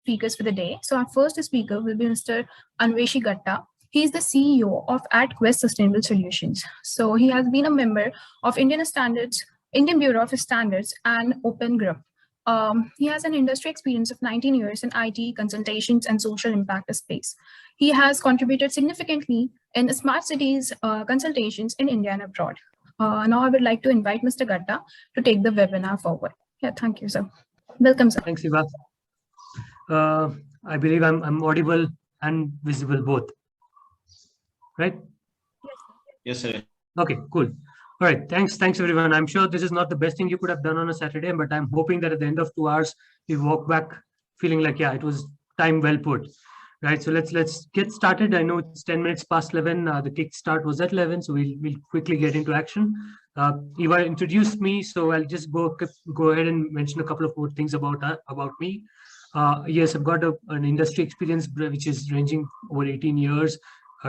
speakers for the day. So our first speaker will be Mr. Anveshi Gutta. He is the CEO of @Quest Sustainable Solutions. So he has been a member of Indian Bureau of Standards and Open Group. He has an industry experience of 19 years in IT, consultations, and social impact space. He has contributed significantly in smart cities consultations in India and abroad. Now I would like to invite Mr. Gutta to take the webinar forward. Yeah, thank you, sir. Welcome, sir. Thanks, Eva. I believe I'm audible and visible both, right? Yes, sir. Okay, cool. All right, thanks everyone. I'm sure this is not the best thing you could have done on a Saturday, but I'm hoping that at the end of 2 hours, we walk back feeling like, yeah, it was time well put. Right, so let's get started. I know it's 10 minutes past 11. The kickstart was at 11, so we'll quickly get into action. Eva introduced me, so I'll just go ahead and mention a couple of more things about me. Yes, I've got an industry experience which is ranging over 18 years.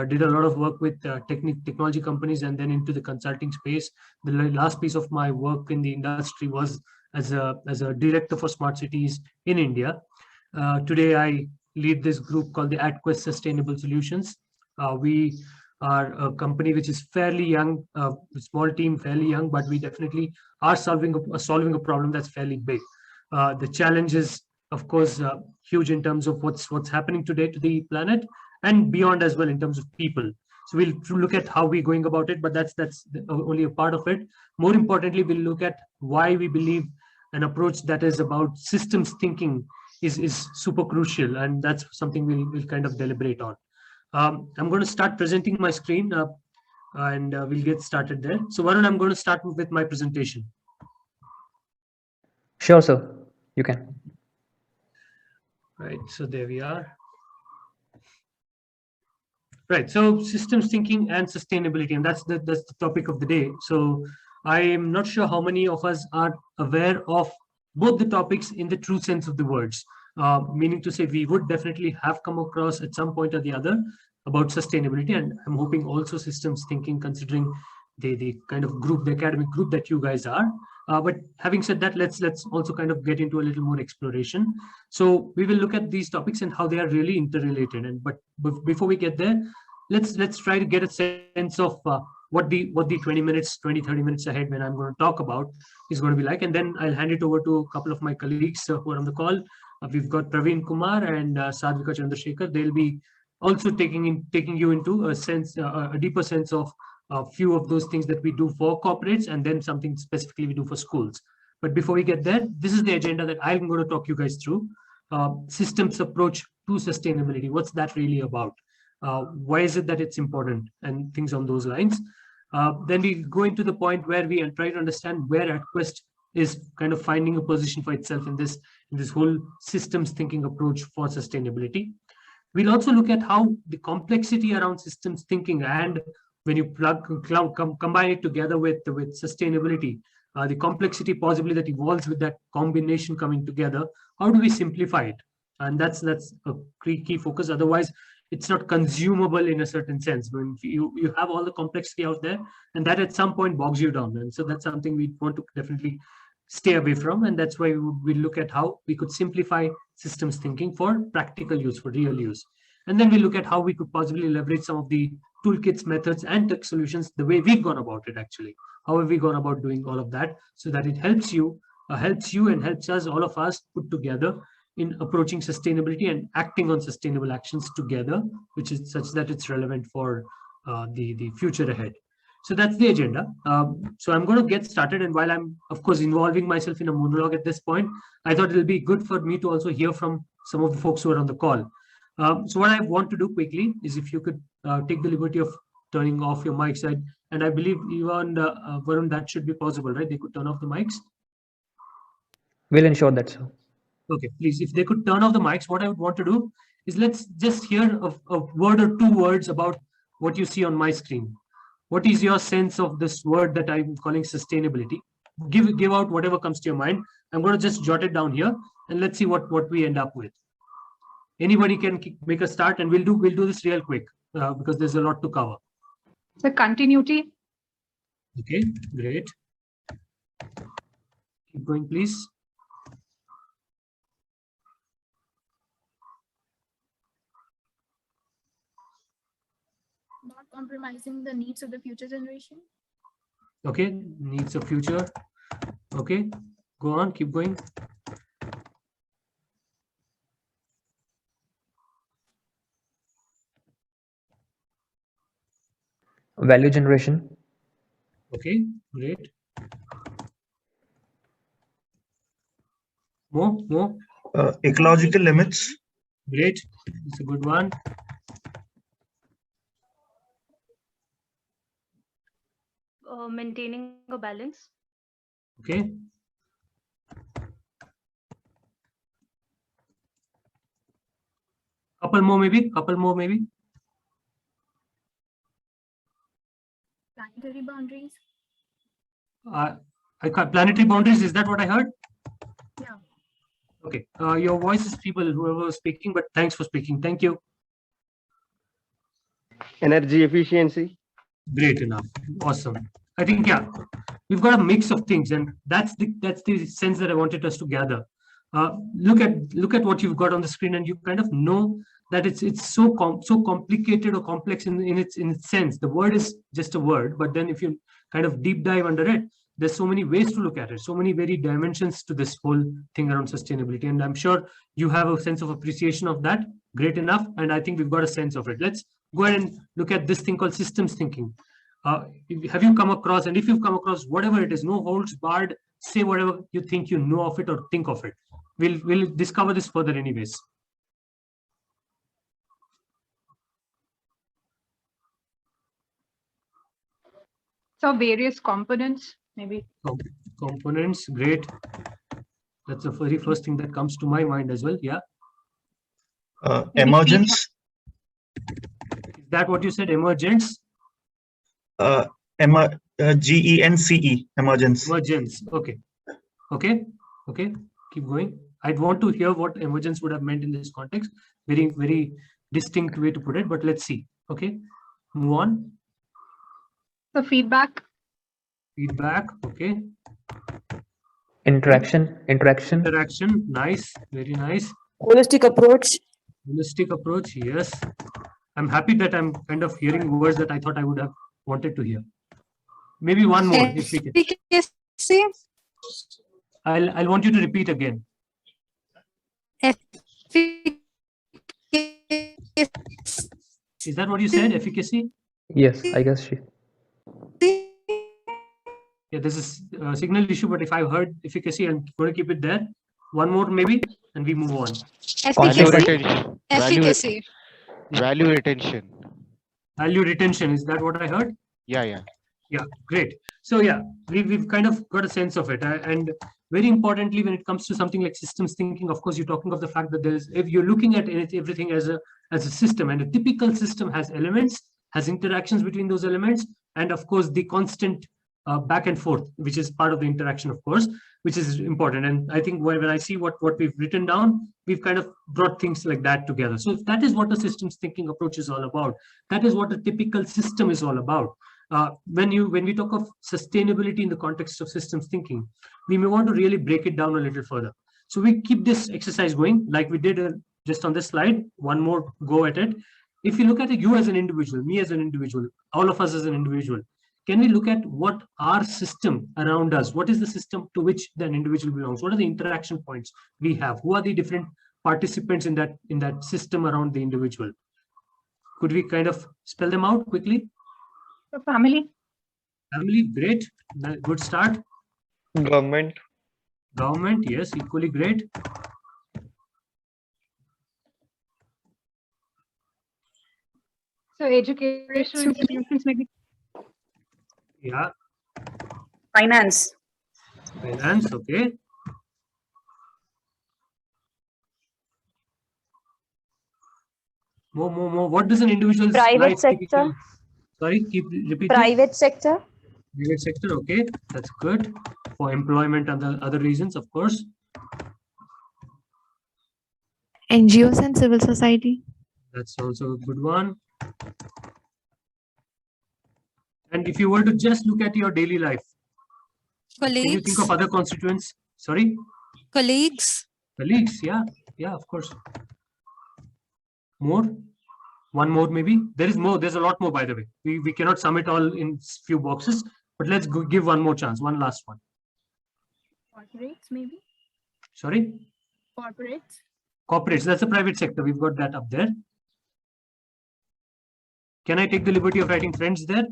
Did a lot of work with technology companies and then into the consulting space. The last piece of my work in the industry was as a director for smart cities in India. Today, I lead this group called the @Quest Sustainable Solutions. We are a company which is fairly young, a small team, fairly young, but we definitely are solving a problem that's fairly big. The challenge is, of course, huge in terms of what's happening today to the planet and beyond as well in terms of people. So we'll look at how we're going about it, but that's only a part of it. More importantly, we'll look at why we believe an approach that is about systems thinking is super crucial, and that's something we'll kind of deliberate on. I'm going to start presenting my screen and we'll get started there. So Varun, I'm going to start with my presentation. Sure, sir. You can. Right, so there we are. Right, so systems thinking and sustainability, and that's the topic of the day. So I'm not sure how many of us are aware of both the topics in the true sense of the words, meaning to say we would definitely have come across at some point or the other about sustainability, and I'm hoping also systems thinking, considering the kind of group, the academic group that you guys are. But having said that, let's also kind of get into a little more exploration. So we will look at these topics and how they are really interrelated. And but before we get there, let's try to get a sense of what the 30 minutes ahead when I'm going to talk about is going to be like. And then I'll hand it over to a couple of my colleagues who are on the call. We've got Praveen Kumar and Sadhvika Chandrasekhar. They'll be also taking you into a deeper sense of a few of those things that we do for corporates, and then something specifically we do for schools. But before we get there, this is the agenda that I'm going to talk you guys through. Systems approach to sustainability. What's that really about? Why is it that it's important, and things on those lines. Then we go into the point where we try to understand where @Quest is kind of finding a position for itself in this whole systems thinking approach for sustainability. We'll also look at how the complexity around systems thinking, and when you combine it together with sustainability, the complexity possibly that evolves with that combination coming together, how do we simplify it? And that's a key focus. Otherwise, it's not consumable in a certain sense. When you have all the complexity out there, and that at some point bogs you down. And so that's something we want to definitely stay away from. And that's why we look at how we could simplify systems thinking for practical use, for real use. And then we look at how we could possibly leverage some of the toolkits, methods, and tech solutions the way we've gone about it actually. How have we gone about doing all of that so that it helps you and helps us, all of us, put together in approaching sustainability and acting on sustainable actions together, which is such that it's relevant for the future ahead. So that's the agenda. So I'm going to get started. And while I'm, of course, involving myself in a monologue at this point, I thought it'll be good for me to also hear from some of the folks who are on the call. So what I want to do quickly is if you could take the liberty of turning off your mics. And I believe even Varun, that should be possible, right? They could turn off the mics. We'll ensure that, sir. Okay, please, if they could turn off the mics, what I would want to do is let's just hear a word or two words about what you see on my screen. What is your sense of this word that I'm calling sustainability? Give out whatever comes to your mind. I'm going to just jot it down here and let's see what we end up with. Anybody can make a start, and we'll do this real quick because there's a lot to cover. The continuity. Okay, great. Keep going, please. Compromising the needs of the future generation. Okay, needs of future. Okay, go on, keep going. Value generation. Okay, great. More. Ecological limits. Great, it's a good one. Maintaining a balance. Okay. Couple more maybe. Planetary boundaries. I can't, planetary boundaries, is that what I heard? Yeah. Okay, your voice is feeble, whoever was speaking, but thanks for speaking. Thank you. Energy efficiency. Great enough. Awesome. I think, yeah, we've got a mix of things, and that's the sense that I wanted us to gather. Look at what you've got on the screen, and you kind of know that it's so complicated or complex in its sense. The word is just a word, but then if you kind of deep dive under it, there's so many ways to look at it, so many varied dimensions to this whole thing around sustainability, and I'm sure you have a sense of appreciation of that. Great enough, and I think we've got a sense of it. Let's go ahead and look at this thing called systems thinking. Have you come across, and if you've come across, whatever it is, no holds barred, say whatever you think you know of it or think of it. We'll discover this further anyways. So various components, maybe. Components, great. That's the very first thing that comes to my mind as well. Yeah. Emergence. Is that what you said? Emergence? GENCE. Emergence. Emergence. Okay. Keep going. I'd want to hear what emergence would have meant in this context. Very, very distinct way to put it, but let's see. Okay. Move on. So feedback. Feedback. Okay. Interaction. Nice. Very nice. Holistic approach. Holistic approach. Yes. I'm happy that I'm kind of hearing words that I thought I would have wanted to hear. Maybe one more if we can. Efficacy. I'll want you to repeat again. Is that what you said? Efficacy? Yes, I guess she. Yeah, this is a signal issue, but if I've heard efficacy, I'm going to keep it there. One more maybe, and we move on. Value Efficacy. retention. Efficacy. Value retention. Value retention, is that what I heard? Yeah. Yeah, great. So yeah, we've kind of got a sense of it. And very importantly, when it comes to something like systems thinking, of course, you're talking of the fact that if you're looking at everything as a system, and a typical system has elements, has interactions between those elements, and of course, the constant back and forth, which is part of the interaction, of course, which is important. And I think when I see what we've written down, we've kind of brought things like that together. So that is what a systems thinking approach is all about. That is what a typical system is all about. When we talk of sustainability in the context of systems thinking, we may want to really break it down a little further. So we keep this exercise going like we did just on this slide. One more go at it. If you look at it, you as an individual, me as an individual, all of us as an individual, can we look at what our system around us, what is the system to which an individual belongs? What are the interaction points we have? Who are the different participants in that system around the individual? Could we kind of spell them out quickly? So family. Family, great. Good start. Government. Government, yes, equally great. So educational institutions, maybe. Yeah. Finance. Finance, okay. More. What does an individual's Private life sector. typically... Sorry, keep repeating. Private sector. Private sector, okay. That's good. For employment and the other reasons, of course. NGOs and civil society. That's also a good one. And if you were to just look at your daily life, can you think of other constituents? Sorry? Colleagues. Colleagues, yeah, of course. More? One more, maybe. There is more. There's a lot more, by the way. We cannot sum it all in few boxes, but let's give one more chance. One last one. Corporates, maybe. Sorry? Corporates. Corporates. That's the private sector. We've got that up there. Can I take the liberty of writing friends there?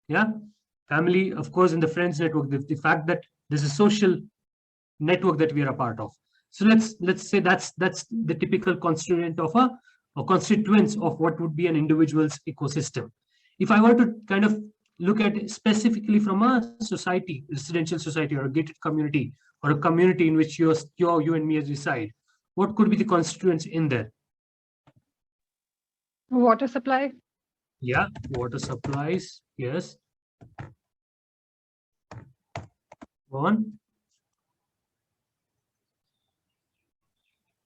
Yeah. Family, of course, in the friends network, the fact that there's a social network that we are a part of. So let's say that's the typical constituent of a constituents of what would be an individual's ecosystem. If I were to kind of look at it specifically from a society, residential society, or a gated community, or a community in which you and me reside, what could be the constituents in there? Water supply. Yeah, water supplies. Yes. Go on.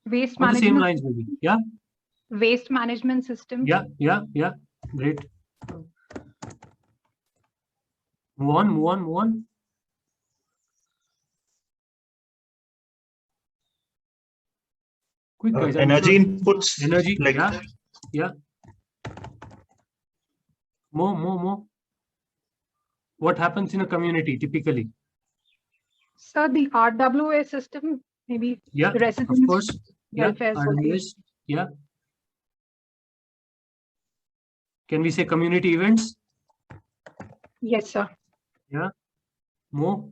Waste On the same management. lines, maybe. Yeah. Waste management system. Yeah. Great. Move on. Quick, guys. Energy inputs. Energy. Like, Yeah. More. What happens in a community typically? So the RWA system, maybe. Yeah, Residents. of course. Yeah, Welfare RWAs. Yeah. Can we say community events? Yes, sir. Yeah. More.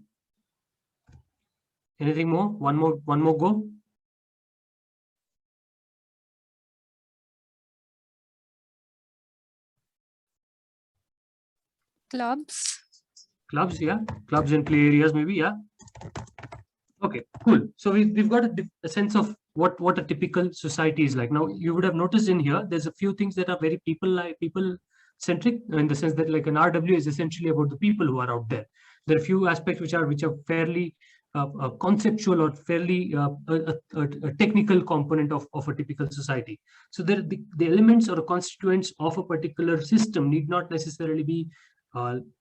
Anything more? One more go. Clubs. Clubs, yeah. Clubs and play areas, maybe, yeah. Okay, cool. So we've got a sense of what a typical society is like. Now, you would have noticed in here, there's a few things that are very people-centric, in the sense that like an RW is essentially about the people who are out there. There are a few aspects which are fairly conceptual or fairly a technical component of a typical society. So the elements or constituents of a particular system need not necessarily be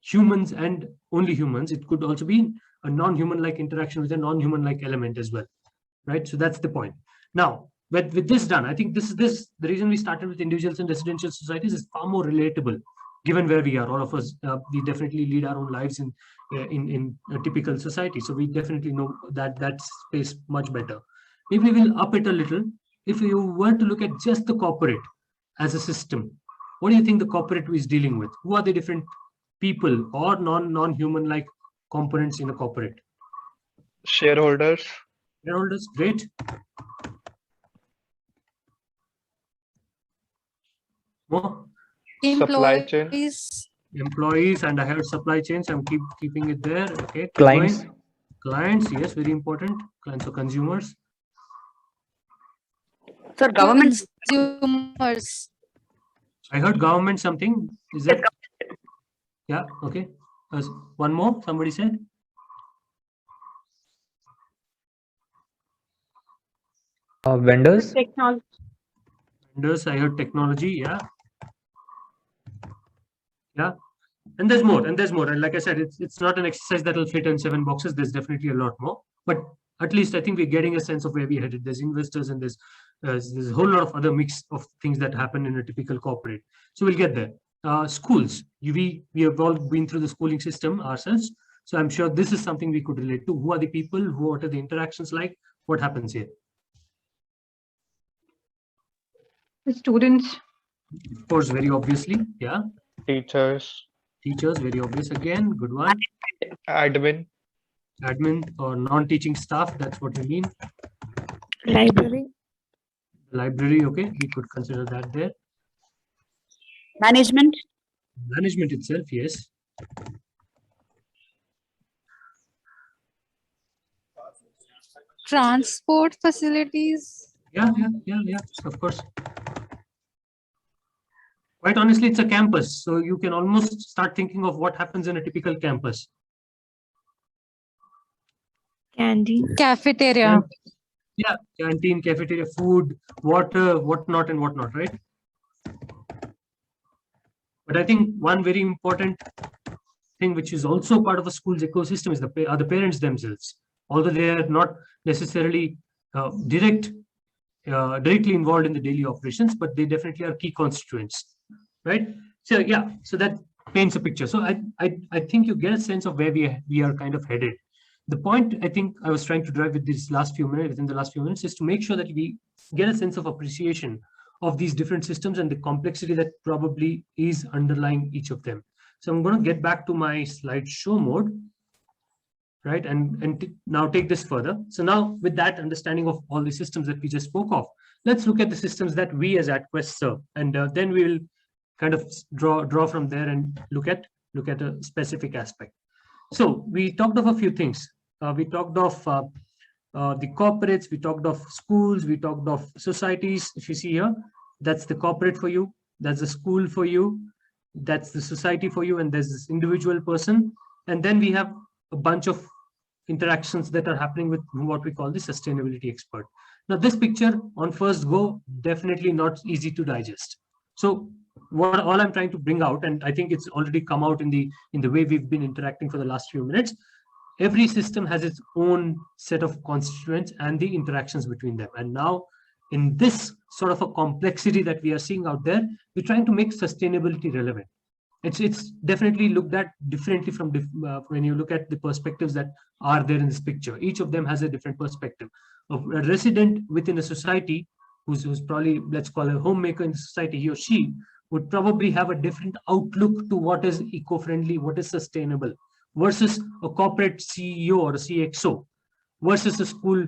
humans and only humans. It could also be a non-human-like interaction with a non-human-like element as well, right? So that's the point. Now, with this done, I think the reason we started with individuals and residential societies is far more relatable, given where we are. All of us, we definitely lead our own lives in a typical society, so we definitely know that space much better. Maybe we'll up it a little. If you were to look at just the corporate as a system, what do you think the corporate is dealing with? Who are the different people or non-human like components in a corporate? Shareholders. Shareholders, great. More? Supply chain. Employees, and I heard supply chains. I'm keeping it there. Okay. Clients. Clients, yes, very important. Clients or consumers. Sir, government consumers. I heard government something. Is that? Yeah. Okay. One more. Somebody said. Vendors. Technology. Vendors. I heard technology. Yeah. Yeah. And there's more. And like I said, it's not an exercise that will fit in 7 boxes. There's definitely a lot more. But at least I think we're getting a sense of where we're headed. There's investors and there's a whole lot of other mix of things that happen in a typical corporate. So we'll get there. Schools. We have all been through the schooling system ourselves. So I'm sure this is something we could relate to. Who are the people? What are the interactions like? What happens here? The students. Of course, very obviously. Yeah. Teachers. Teachers, very obvious again. Good one. Admin. Admin or non-teaching staff. That's what we mean. Library. Library. Okay. We could consider that there. Management. Management itself. Yes. Transport facilities. Yeah. Of course. Quite honestly, it's a campus. So you can almost start thinking of what happens in a typical campus. Candy. Cafeteria. Yeah. Canteen, cafeteria, food, water, whatnot, right? But I think one very important thing, which is also part of a school's ecosystem, is are the parents themselves. Although they are not necessarily direct directly involved in the daily operations, but they definitely are key constituents, right? So yeah, so that paints a picture. So I think you get a sense of where we are kind of headed. The point I think I was trying to drive with these last few minutes, within the last few minutes, is to make sure that we get a sense of appreciation of these different systems and the complexity that probably is underlying each of them. So I'm going to get back to my slideshow mode, right? And now take this further. So now with that understanding of all the systems that we just spoke of, let's look at the systems that we as AtQuest serve. And then we will kind of draw from there and look at a specific aspect. So we talked of a few things. We talked of the corporates, we talked of schools, we talked of societies. If you see here, that's the corporate for you, that's the school for you, that's the society for you, and there's this individual person. And then we have a bunch of interactions that are happening with what we call the sustainability expert. Now, this picture on first go, definitely not easy to digest. So what all I'm trying to bring out, and I think it's already come out in the way we've been interacting for the last few minutes, every system has its own set of constituents and the interactions between them. And now in this sort of a complexity that we are seeing out there, we're trying to make sustainability relevant. It's definitely looked at differently from when you look at the perspectives that are there in this picture. Each of them has a different perspective. A resident within a society who's probably, let's call a homemaker in the society, he or she would probably have a different outlook to what is eco-friendly, what is sustainable, versus a corporate CEO or a CXO, versus a school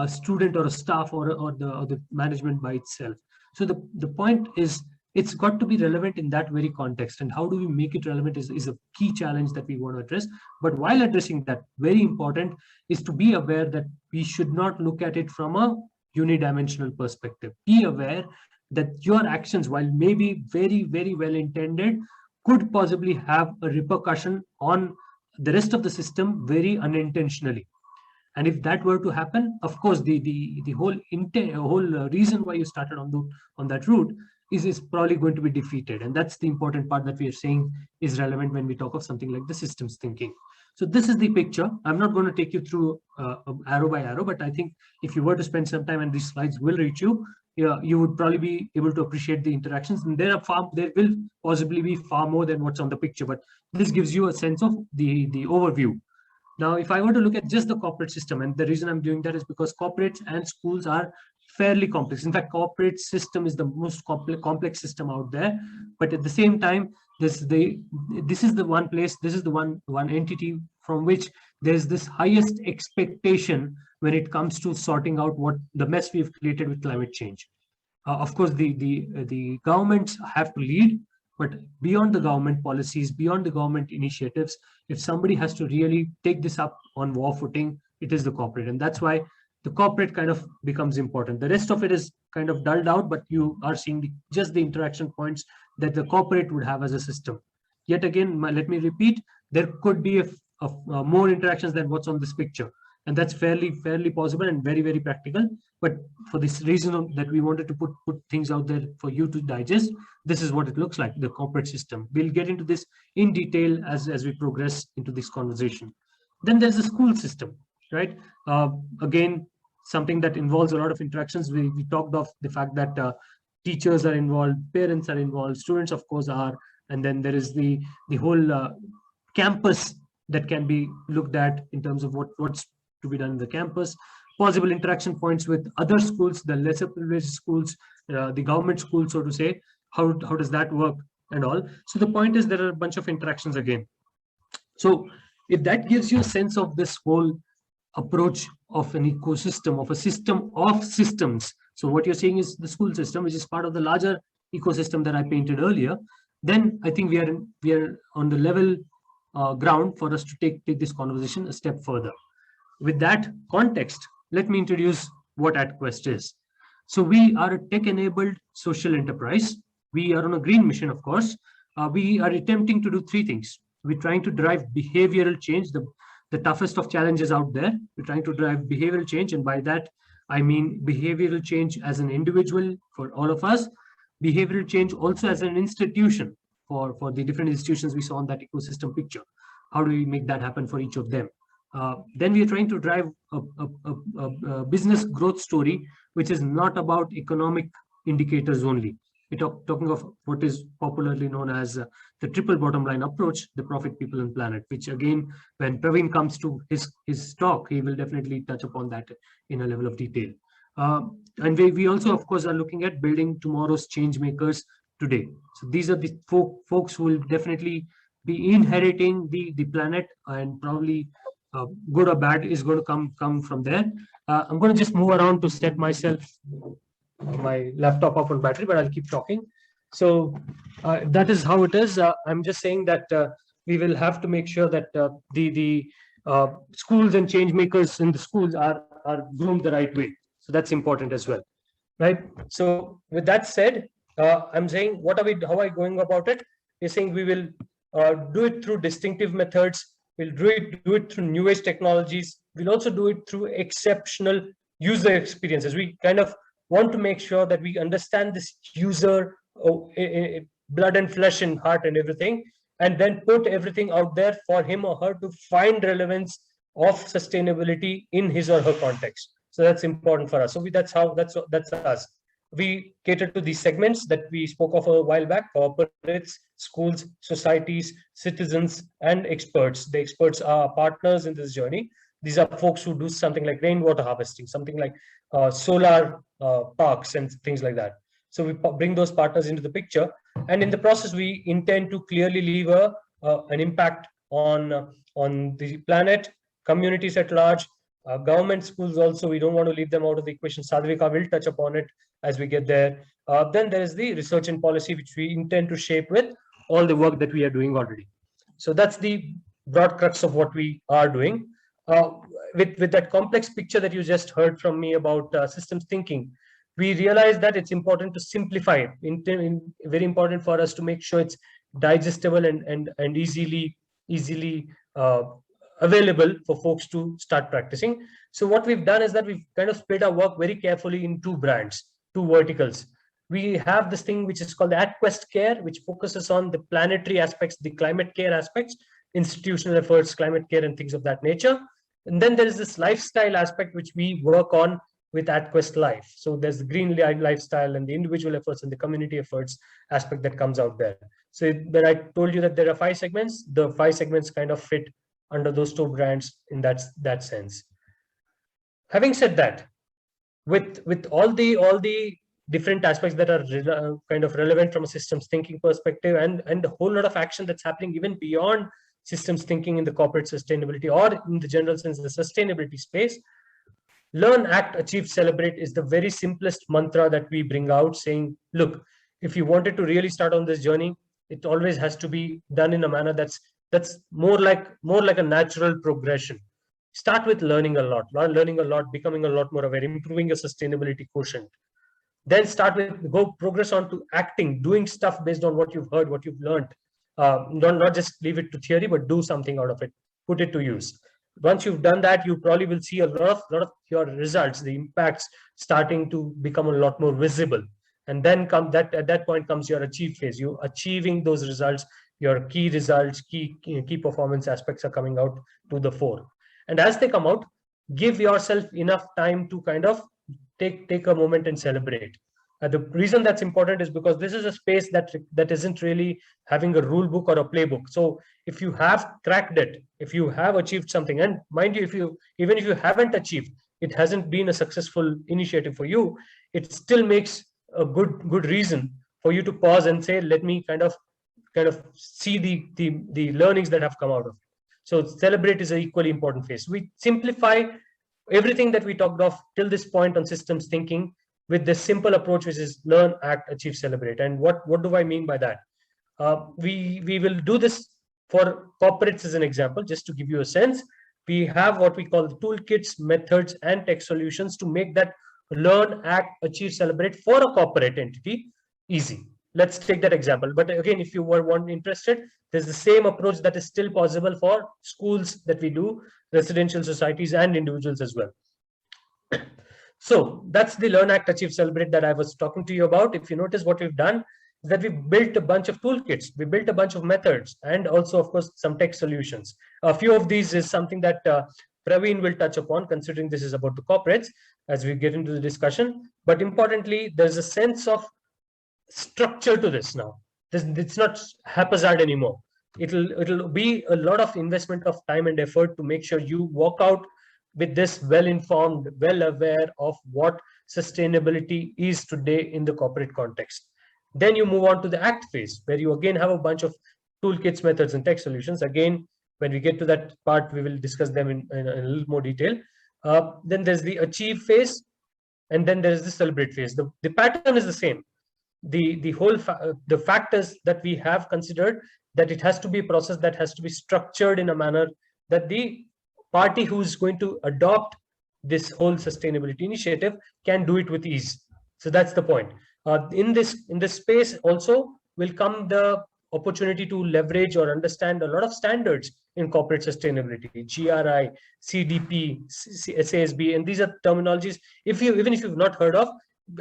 student or a staff or the management by itself. So the point is, it's got to be relevant in that very context. And how do we make it relevant is a key challenge that we want to address. But while addressing that, very important is to be aware that we should not look at it from a unidimensional perspective. Be aware that your actions, while maybe very, very well intended, could possibly have a repercussion on the rest of the system very unintentionally. And if that were to happen, of course, the whole reason why you started on that route is probably going to be defeated. And that's the important part that we are saying is relevant when we talk of something like the systems thinking. So this is the picture. I'm not going to take you through arrow by arrow, but I think if you were to spend some time, and these slides will reach you, you would probably be able to appreciate the interactions. And there will possibly be far more than what's on the picture, but this gives you a sense of the overview. Now, if I were to look at just the corporate system, and the reason I'm doing that is because corporates and schools are fairly complex. In fact, corporate system is the most complex system out there. But at the same time, this is the one place, this is the one entity from which there's this highest expectation when it comes to sorting out what the mess we've created with climate change. Of course, the governments have to lead, but beyond the government policies, beyond the government initiatives, if somebody has to really take this up on war footing, it is the corporate. And that's why the corporate kind of becomes important. The rest of it is kind of dulled out, but you are seeing just the interaction points that the corporate would have as a system. Yet again, let me repeat, there could be more interactions than what's on this picture. And that's fairly possible and very, very practical. But for this reason that we wanted to put things out there for you to digest, this is what it looks like, the corporate system. We'll get into this in detail as we progress into this conversation. Then there's the school system, right? Again, something that involves a lot of interactions. We talked of the fact that teachers are involved, parents are involved, students, of course, are. And then there is the whole campus that can be looked at in terms of what's to be done in the campus, possible interaction points with other schools, the lesser privileged schools, the government schools, so to say. How does that work and all? So the point is there are a bunch of interactions again. So if that gives you a sense of this whole approach of an ecosystem, of a system of systems. So what you're seeing is the school system, which is part of the larger ecosystem that I painted earlier. Then I think we are on the level ground for us to take this conversation a step further. With that context, let me introduce what AtQuest is. So we are a tech-enabled social enterprise. We are on a green mission, of course. We are attempting to do three things. We're trying to drive behavioral change, the toughest of challenges out there. We're trying to drive behavioral change, and by that, I mean behavioral change as an individual for all of us, behavioral change also as an institution for the different institutions we saw on that ecosystem picture. How do we make that happen for each of them? Then we are trying to drive a business growth story which is not about economic indicators only. We're talking of what is popularly known as the triple bottom line approach, the profit, people, and planet, which again, when Praveen comes to his talk, he will definitely touch upon that in a level of detail. And we also, of course, are looking at building tomorrow's change makers today. So these are the folks who will definitely be inheriting the planet, and probably good or bad is going to come from there. I'm going to just move around to set myself my laptop off on battery, but I'll keep talking. So that is how it is. I'm just saying that we will have to make sure that the schools and change makers in the schools are groomed the right way. So that's important as well, right? So with that said, I'm saying, how are we going about it? We're saying we will do it through distinctive methods. We'll do it through new age technologies. We'll also do it through exceptional user experiences. We kind of want to make sure that we understand this user, blood and flesh and heart and everything, and then put everything out there for him or her to find relevance of sustainability in his or her context. So that's important for us. So that's us. We cater to these segments that we spoke of a while back: corporates, schools, societies, citizens, and experts. The experts are partners in this journey. These are folks who do something like rainwater harvesting, something like solar parks and things like that. So we bring those partners into the picture, and in the process, we intend to clearly leave an impact on the planet, communities at large, government schools also. We don't want to leave them out of the equation. Sadhvika will touch upon it as we get there. Then there is the research and policy, which we intend to shape with all the work that we are doing already. So that's the broad crux of what we are doing. With that complex picture that you just heard from me about systems thinking, we realize that it's important to simplify it. Very important for us to make sure it's digestible and easily available for folks to start practicing. So what we've done is that we've kind of split our work very carefully in two brands, two verticals. We have this thing which is called the AtQuest Care, which focuses on the planetary aspects, the climate care aspects, institutional efforts, climate care, and things of that nature. And then there is this lifestyle aspect, which we work on with AtQuest Life. So there's the green lifestyle and the individual efforts and the community efforts aspect that comes out there. So when I told you that there are 5 segments, the 5 segments kind of fit under those 2 brands in that sense. Having said that, with all the different aspects that are kind of relevant from a systems thinking perspective, and a whole lot of action that's happening even beyond systems thinking in the corporate sustainability or in the general sense, the sustainability space, learn, act, achieve, celebrate is the very simplest mantra that we bring out, saying, look, if you wanted to really start on this journey, it always has to be done in a manner that's more like a natural progression. Start with learning a lot, becoming a lot more aware, improving your sustainability quotient. Then go progress on to acting, doing stuff based on what you've heard, what you've learned. Not just leave it to theory, but do something out of it, put it to use. Once you've done that, you probably will see a lot of your results, the impacts starting to become a lot more visible. And then at that point comes your achieve phase. You achieving those results, your key results, key performance aspects are coming out to the fore. And as they come out, give yourself enough time to kind of take a moment and celebrate. The reason that's important is because this is a space that isn't really having a rule book or a playbook. So if you have cracked it, if you have achieved something, and mind you, even if you haven't achieved, it hasn't been a successful initiative for you, it still makes a good reason for you to pause and say, let me kind of see the learnings that have come out of it. So celebrate is an equally important phase. We simplify everything that we talked of till this point on systems thinking with this simple approach, which is learn, act, achieve, celebrate. And what do I mean by that? We will do this for corporates as an example, just to give you a sense. We have what we call the toolkits, methods, and tech solutions to make that learn, act, achieve, celebrate for a corporate entity easy. Let's take that example. But again, if you were interested, there's the same approach that is still possible for schools that we do, residential societies, and individuals as well. So that's the learn, act, achieve, celebrate that I was talking to you about. If you notice, what we've done is that we built a bunch of toolkits, we built a bunch of methods, and also, of course, some tech solutions. A few of these is something that Praveen will touch upon, considering this is about the corporates as we get into the discussion. But importantly, there's a sense of structure to this now. It's not haphazard anymore. It'll be a lot of investment of time and effort to make sure you walk out with this well-informed, well aware of what sustainability is today in the corporate context. Then you move on to the act phase, where you again have a bunch of toolkits, methods, and tech solutions. Again, when we get to that part, we will discuss them in a little more detail. Then there's the achieve phase, and then there is the celebrate phase. The pattern is the same. The factors that we have considered, that it has to be a process that has to be structured in a manner that the party who is going to adopt this whole sustainability initiative can do it with ease. So that's the point. In this space also will come the opportunity to leverage or understand a lot of standards in corporate sustainability, GRI, CDP, SASB, and these are terminologies. Even if you've not heard of,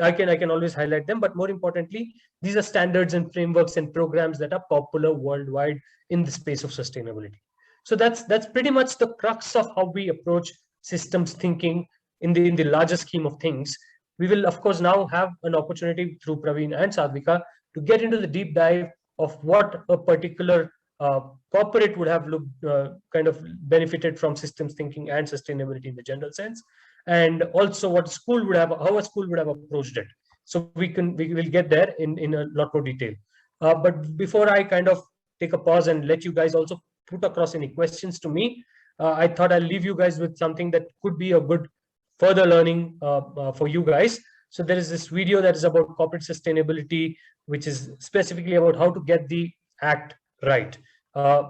I can always highlight them. But more importantly, these are standards and frameworks and programs that are popular worldwide in the space of sustainability. So that's pretty much the crux of how we approach systems thinking in the larger scheme of things. We will, of course, now have an opportunity through Praveen and Sadvika to get into the deep dive of what a particular corporate would have kind of benefited from systems thinking and sustainability in the general sense, and also what school would have, how a school would have approached it. So we will get there in a lot more detail. But before I kind of take a pause and let you guys also put across any questions to me, I thought I'll leave you guys with something that could be a good further learning for you guys. So there is this video that is about corporate sustainability, which is specifically about how to get the act right.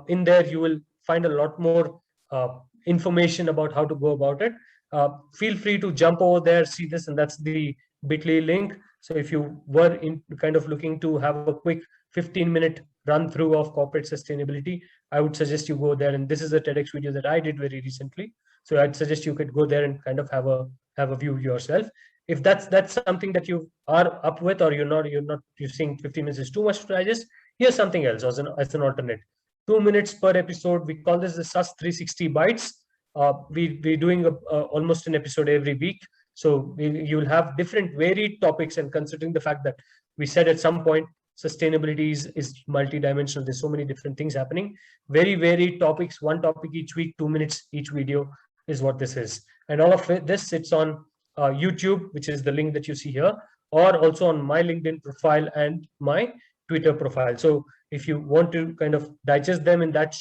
In there, you will find a lot more information about how to go about it. Feel free to jump over there, see this, and that's the bit.ly link. So if you were kind of looking to have a quick 15-minute run through of corporate sustainability, I would suggest you go there. And this is a TEDx video that I did very recently. So I'd suggest you could go there and kind of have a view yourself. If that's something that you are up with, or you're saying 15 minutes is too much to digest, here's something else as an alternate. 2 minutes per episode. We call this the TISS 360 bytes. We're doing almost an episode every week. So you will have different varied topics, and considering the fact that we said at some point sustainability is multidimensional, there's so many different things happening. Very varied topics, one topic each week, 2 minutes each video is what this is. And all of this sits on YouTube, which is the link that you see here, or also on my LinkedIn profile and my Twitter profile. So if you want to kind of digest them in that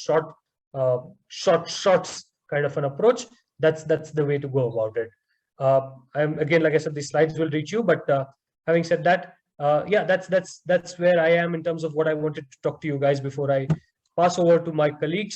shorts kind of an approach, that's the way to go about it. Again, like I said, these slides will reach you, but having said that, yeah, that's where I am in terms of what I wanted to talk to you guys before I pass over to my colleagues.